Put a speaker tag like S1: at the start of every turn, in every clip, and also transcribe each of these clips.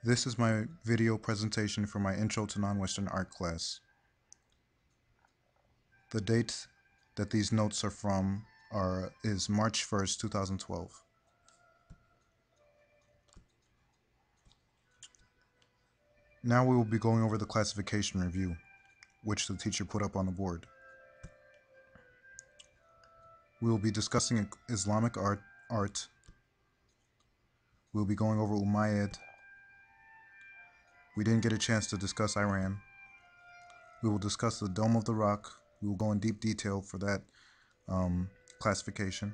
S1: This is my video presentation for my Intro to Non-Western Art class. The date that these notes are from is March 1st, 2012. Now we will be going over the classification review, which the teacher put up on the board. We will be discussing Islamic art. We'll be going over Umayyad. We didn't get a chance to discuss Iran. We will discuss the Dome of the Rock. We will go in deep detail for that classification.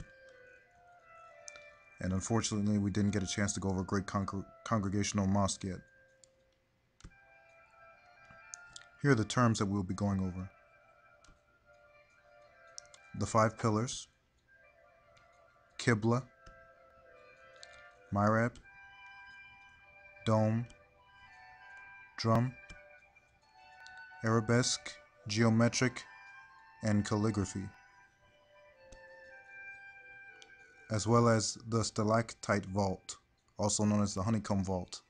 S1: And unfortunately, we didn't get a chance to go over Great Congregational Mosque yet. Here are the terms that we'll be going over. The 5 pillars, Qibla, Mihrab, Dome, Drum, Arabesque, Geometric, and Calligraphy, as well as the Stalactite Vault, also known as the Honeycomb Vault.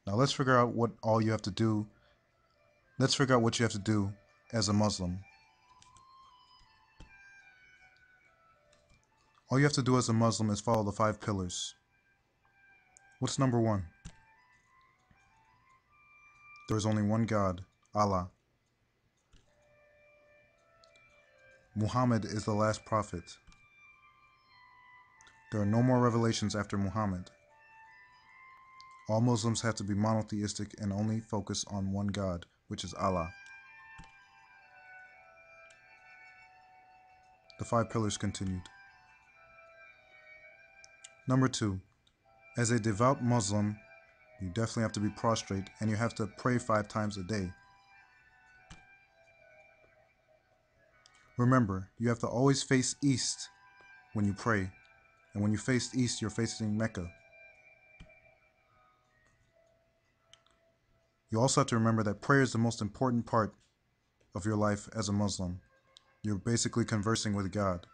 S1: Now let's figure out what you have to do as a Muslim. All you have to do as a Muslim is follow the 5 pillars. What's number 1? There is only one God, Allah. Muhammad is the last prophet. There are no more revelations after Muhammad. All Muslims have to be monotheistic and only focus on one God, which is Allah. The 5 pillars continued. Number 2, as a devout Muslim, you definitely have to be prostrate and you have to pray 5 times a day. Remember, you have to always face east when you pray, and when you face east, you're facing Mecca. You also have to remember that prayer is the most important part of your life as a Muslim. You're basically conversing with God.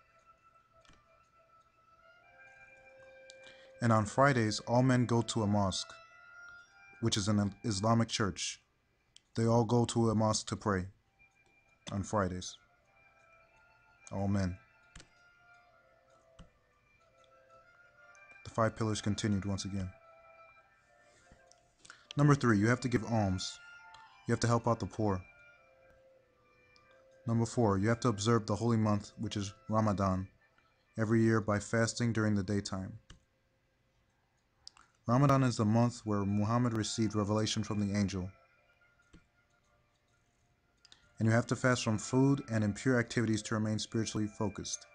S1: And on Fridays, all men go to a mosque, which is an Islamic church. They all go to a mosque to pray on Fridays. All men. The 5 pillars continued once again. Number 3, you have to give alms. You have to help out the poor. Number 4, you have to observe the holy month, which is Ramadan, every year by fasting during the daytime. Ramadan is the month where Muhammad received revelation from the angel. And you have to fast from food and impure activities to remain spiritually focused.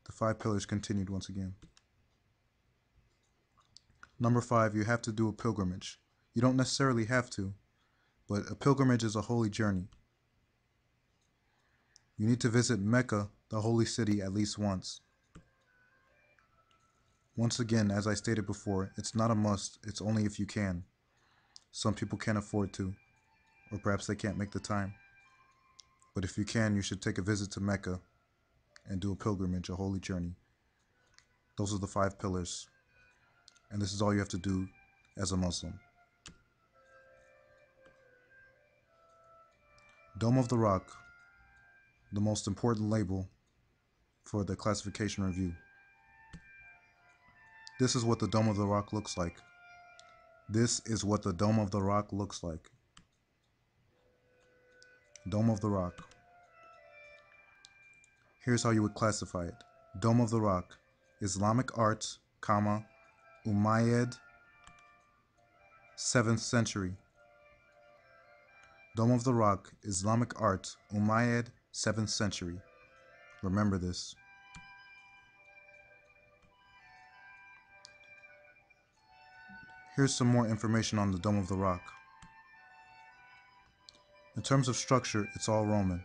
S1: The 5 pillars continued once again. Number 5, you have to do a pilgrimage. You don't necessarily have to, but a pilgrimage is a holy journey. You need to visit Mecca, the holy city, at least once. Once again, as I stated before, it's not a must, it's only if you can. Some people can't afford to, or perhaps they can't make the time. But if you can, you should take a visit to Mecca and do a pilgrimage, a holy journey. Those are the 5 pillars. And this is all you have to do as a Muslim. Dome of the Rock, the most important label for the classification review. This is what the Dome of the Rock looks like. This is what the Dome of the Rock looks like. Dome of the Rock. Here's how you would classify it. Dome of the Rock, Islamic art, comma, Umayyad, 7th century. Dome of the Rock, Islamic art, Umayyad, 7th century. Remember this. Here's some more information on the Dome of the Rock. In terms of structure, it's all Roman.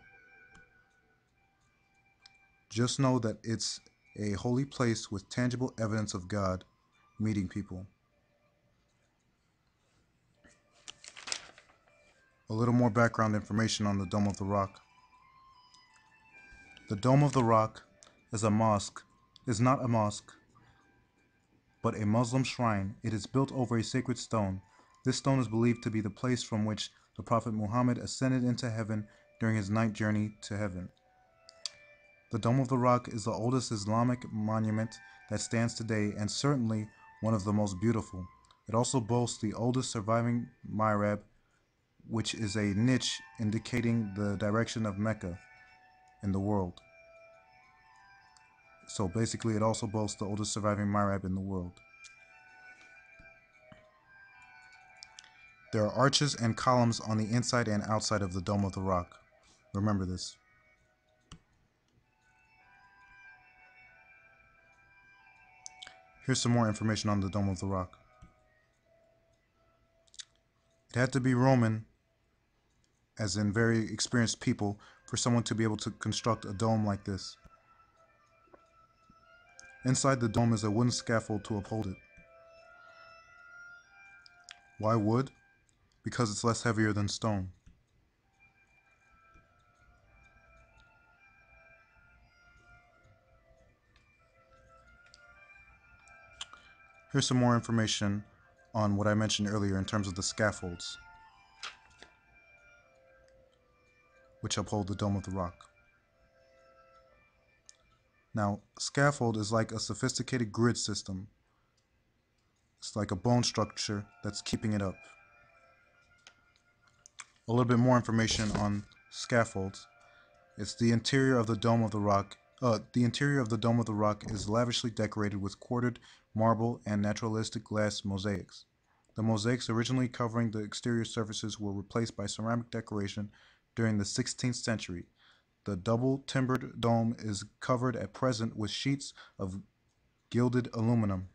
S1: Just know that it's a holy place with tangible evidence of God meeting people. A little more background information on the Dome of the Rock. The Dome of the Rock is a mosque, is not a mosque, but a Muslim shrine. It is built over a sacred stone. This stone is believed to be the place from which the Prophet Muhammad ascended into heaven during his night journey to heaven. The Dome of the Rock is the oldest Islamic monument that stands today and certainly one of the most beautiful. It also boasts the oldest surviving mihrab, which is a niche indicating the direction of Mecca in the world. So basically, it also boasts the oldest surviving mihrab in the world. There are arches and columns on the inside and outside of the Dome of the Rock. Remember this. Here's some more information on the Dome of the Rock. It had to be Roman, as in very experienced people, for someone to be able to construct a dome like this. Inside the dome is a wooden scaffold to uphold it. Why wood? Because it's less heavier than stone. Here's some more information on what I mentioned earlier in terms of the scaffolds, which uphold the Dome of the Rock. Now, scaffold is like a sophisticated grid system. It's like a bone structure that's keeping it up. A little bit more information on scaffolds. It's the interior of the Dome of the Rock. The interior of the Dome of the Rock is lavishly decorated with quartered marble and naturalistic glass mosaics. The mosaics originally covering the exterior surfaces were replaced by ceramic decoration during the 16th century. The double-timbered dome is covered at present with sheets of gilded aluminum.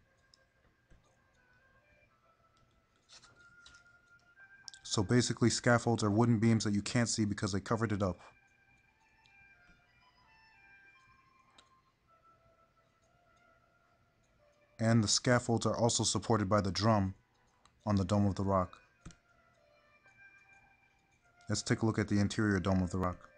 S1: So basically, scaffolds are wooden beams that you can't see because they covered it up. And the scaffolds are also supported by the drum on the Dome of the Rock. Let's take a look at the interior Dome of the Rock.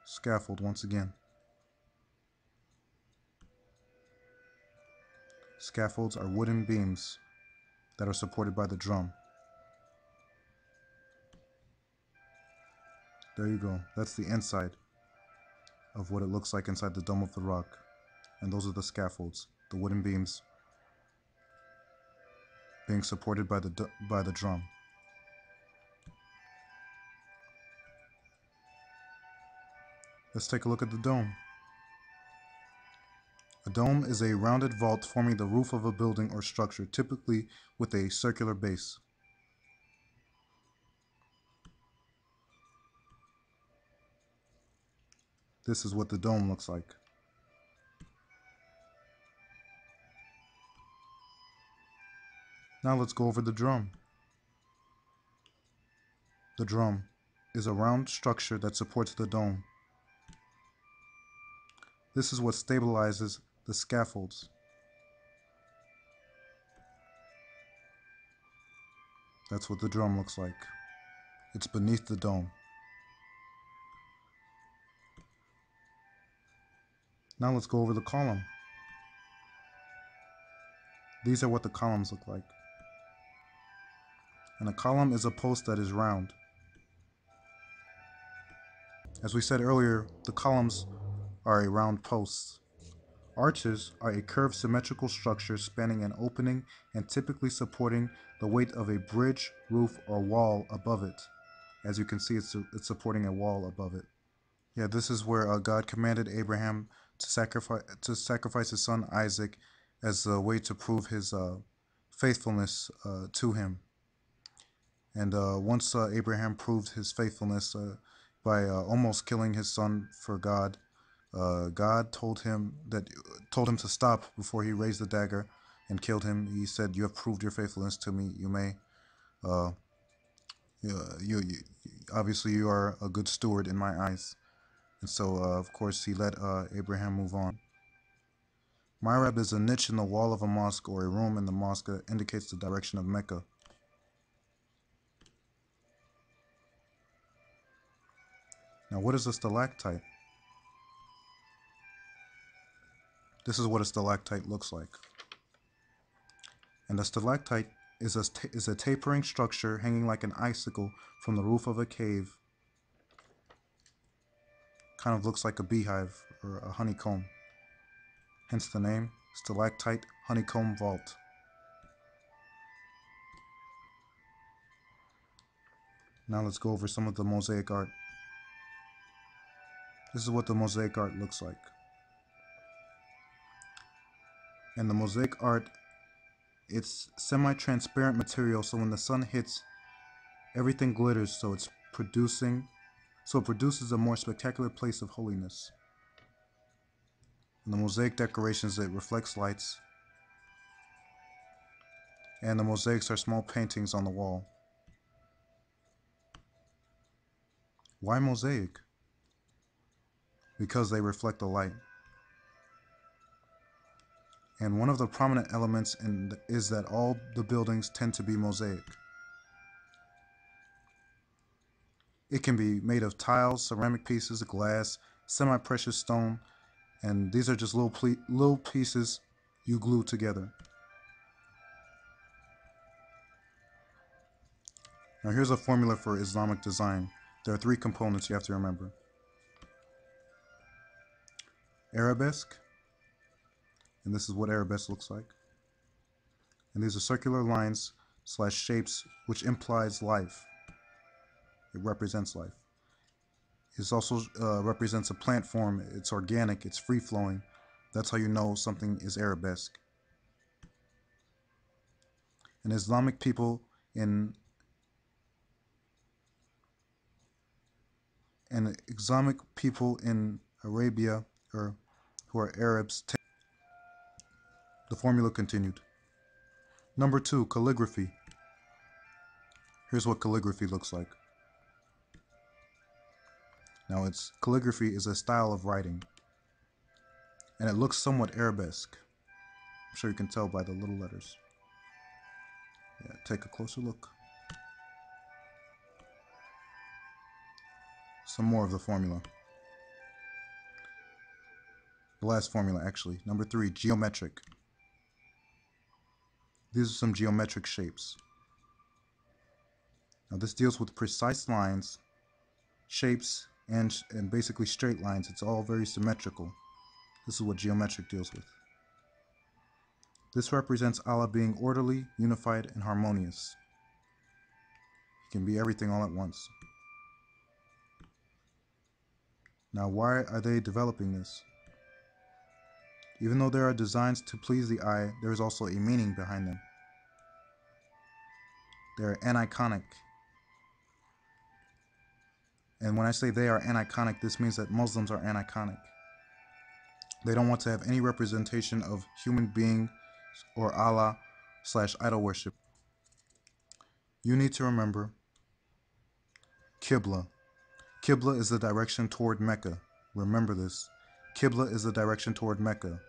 S1: Scaffold once again. Scaffolds are wooden beams that are supported by the drum. There you go. That's the inside of what it looks like inside the Dome of the Rock. And those are the scaffolds, the wooden beams being supported by the drum. Let's take a look at the dome. A dome is a rounded vault forming the roof of a building or structure, typically with a circular base. This is what the dome looks like. Now let's go over the drum. The drum is a round structure that supports the dome. This is what stabilizes the scaffolds. That's what the drum looks like. It's beneath the dome. Now let's go over the column. These are what the columns look like. And a column is a post that is round. As we said earlier, the columns are a round post. Arches are a curved symmetrical structure spanning an opening and typically supporting the weight of a bridge, roof, or wall above it. As you can see, it's supporting a wall above it. Yeah, this is where God commanded Abraham to sacrifice his son Isaac as a way to prove his faithfulness to him. And once Abraham proved his faithfulness by almost killing his son for God, God told him to stop before he raised the dagger and killed him. He said, "You have proved your faithfulness to me. You may, uh, you obviously you are a good steward in my eyes." And so, of course, he let Abraham move on. Mihrab is a niche in the wall of a mosque or a room in the mosque that indicates the direction of Mecca. Now, what is a stalactite? This is what a stalactite looks like. And a stalactite is a tapering structure hanging like an icicle from the roof of a cave. Kind of looks like a beehive or a honeycomb. Hence the name, stalactite honeycomb vault. Now let's go over some of the mosaic art. This is what the mosaic art looks like. And the mosaic art, it's semi-transparent material, so when the sun hits, everything glitters, so it produces a more spectacular place of holiness. And the mosaic decorations, it reflects lights. And the mosaics are small paintings on the wall. Why mosaic? Because they reflect the light. And one of the prominent elements is that all the buildings tend to be mosaic. It can be made of tiles, ceramic pieces, glass, semi-precious stone, and these are just little pieces you glue together. Now here's a formula for Islamic design. There are 3 components you have to remember. Arabesque, and this is what arabesque looks like. And these are circular lines / shapes, which implies life. It represents life. It also represents a plant form. It's organic, it's free-flowing. That's how you know something is arabesque. And Islamic people in Arabia, or who are Arabs, the formula continued. Number 2, calligraphy. Here's what calligraphy looks like. Now, calligraphy is a style of writing, and it looks somewhat arabesque. I'm sure you can tell by the little letters. Yeah, take a closer look. Some more of the formula. The last formula, actually. Number 3, geometric. These are some geometric shapes. Now, this deals with precise lines, shapes, and basically straight lines. It's all very symmetrical. This is what geometric deals with. This represents Allah being orderly, unified, and harmonious. He can be everything all at once. Now, why are they developing this? Even though there are designs to please the eye, there is also a meaning behind them. They're aniconic. And when I say they are aniconic, this means that Muslims are aniconic. They don't want to have any representation of human being or Allah / idol worship. You need to remember Qibla. Qibla is the direction toward Mecca. Remember this. Qibla is the direction toward Mecca.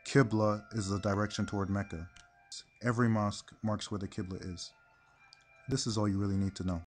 S1: Qibla is the direction toward Mecca. Every mosque marks where the Qibla is. This is all you really need to know.